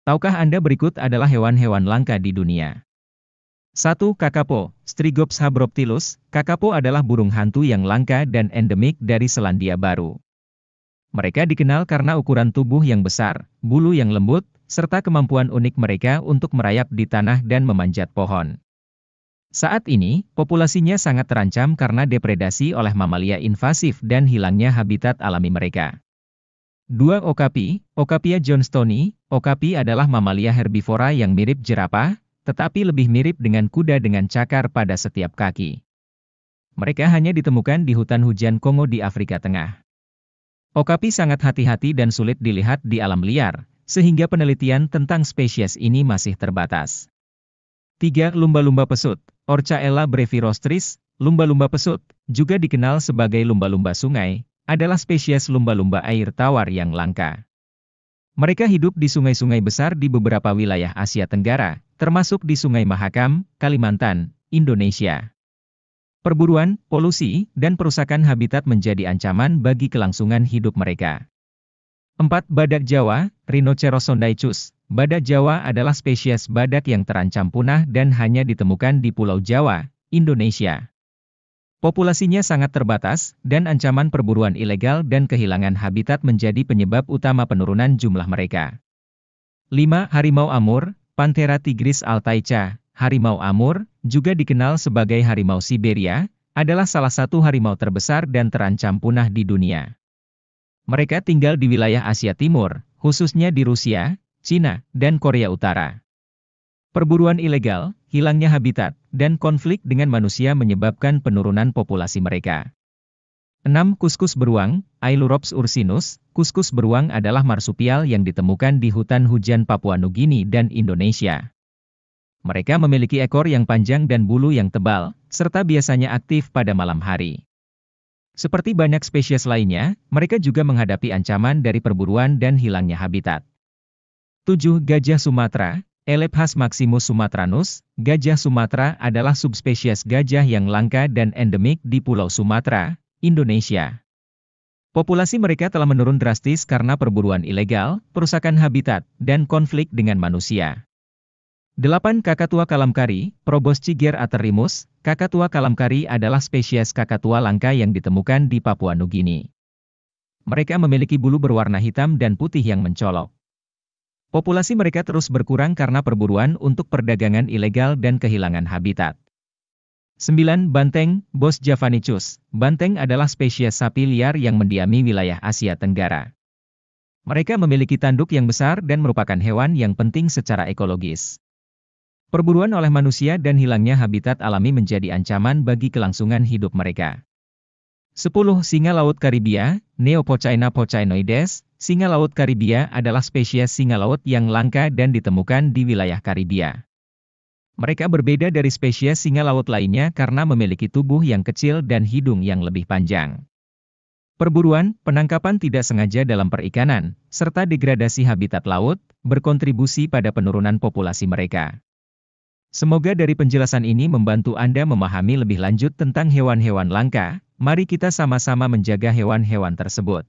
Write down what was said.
Tahukah Anda berikut adalah hewan-hewan langka di dunia? 1. Kakapo, Strigops habroptilus. Kakapo adalah burung hantu yang langka dan endemik dari Selandia Baru. Mereka dikenal karena ukuran tubuh yang besar, bulu yang lembut, serta kemampuan unik mereka untuk merayap di tanah dan memanjat pohon. Saat ini, populasinya sangat terancam karena depredasi oleh mamalia invasif dan hilangnya habitat alami mereka. 2. Okapi, Okapia johnstoni. Okapi adalah mamalia herbivora yang mirip jerapah, tetapi lebih mirip dengan kuda dengan cakar pada setiap kaki. Mereka hanya ditemukan di hutan hujan Kongo di Afrika Tengah. Okapi sangat hati-hati dan sulit dilihat di alam liar, sehingga penelitian tentang spesies ini masih terbatas. 3. Lumba-lumba pesut, Orcaella brevirostris. Lumba-lumba pesut, juga dikenal sebagai lumba-lumba sungai, adalah spesies lumba-lumba air tawar yang langka. Mereka hidup di sungai-sungai besar di beberapa wilayah Asia Tenggara, termasuk di Sungai Mahakam, Kalimantan, Indonesia. Perburuan, polusi, dan perusakan habitat menjadi ancaman bagi kelangsungan hidup mereka. 4. Badak Jawa, Rhinoceros sondaicus. Badak Jawa adalah spesies badak yang terancam punah dan hanya ditemukan di Pulau Jawa, Indonesia. Populasinya sangat terbatas, dan ancaman perburuan ilegal dan kehilangan habitat menjadi penyebab utama penurunan jumlah mereka. 5. Harimau Amur, Panthera tigris altaica. Harimau Amur, juga dikenal sebagai harimau Siberia, adalah salah satu harimau terbesar dan terancam punah di dunia. Mereka tinggal di wilayah Asia Timur, khususnya di Rusia, Cina, dan Korea Utara. Perburuan ilegal, hilangnya habitat, dan konflik dengan manusia menyebabkan penurunan populasi mereka. 6. Kuskus beruang, Ailurops ursinus. Kuskus beruang adalah marsupial yang ditemukan di hutan hujan Papua Nugini dan Indonesia. Mereka memiliki ekor yang panjang dan bulu yang tebal, serta biasanya aktif pada malam hari. Seperti banyak spesies lainnya, mereka juga menghadapi ancaman dari perburuan dan hilangnya habitat. 7. Gajah Sumatera, Elephas maximus sumatranus. Gajah Sumatera adalah subspesies gajah yang langka dan endemik di Pulau Sumatera, Indonesia. Populasi mereka telah menurun drastis karena perburuan ilegal, perusakan habitat, dan konflik dengan manusia. 8. Kakatua kalamkari, Probosciger aterimus. Kakatua kalamkari adalah spesies kakatua langka yang ditemukan di Papua Nugini. Mereka memiliki bulu berwarna hitam dan putih yang mencolok. Populasi mereka terus berkurang karena perburuan untuk perdagangan ilegal dan kehilangan habitat. 9. Banteng, Bos javanicus. Banteng adalah spesies sapi liar yang mendiami wilayah Asia Tenggara. Mereka memiliki tanduk yang besar dan merupakan hewan yang penting secara ekologis. Perburuan oleh manusia dan hilangnya habitat alami menjadi ancaman bagi kelangsungan hidup mereka. 10. Singa laut Karibia, Neophocaina phocainoides. Singa laut Karibia adalah spesies singa laut yang langka dan ditemukan di wilayah Karibia. Mereka berbeda dari spesies singa laut lainnya karena memiliki tubuh yang kecil dan hidung yang lebih panjang. Perburuan, penangkapan tidak sengaja dalam perikanan, serta degradasi habitat laut, berkontribusi pada penurunan populasi mereka. Semoga dari penjelasan ini membantu Anda memahami lebih lanjut tentang hewan-hewan langka. Mari kita sama-sama menjaga hewan-hewan tersebut.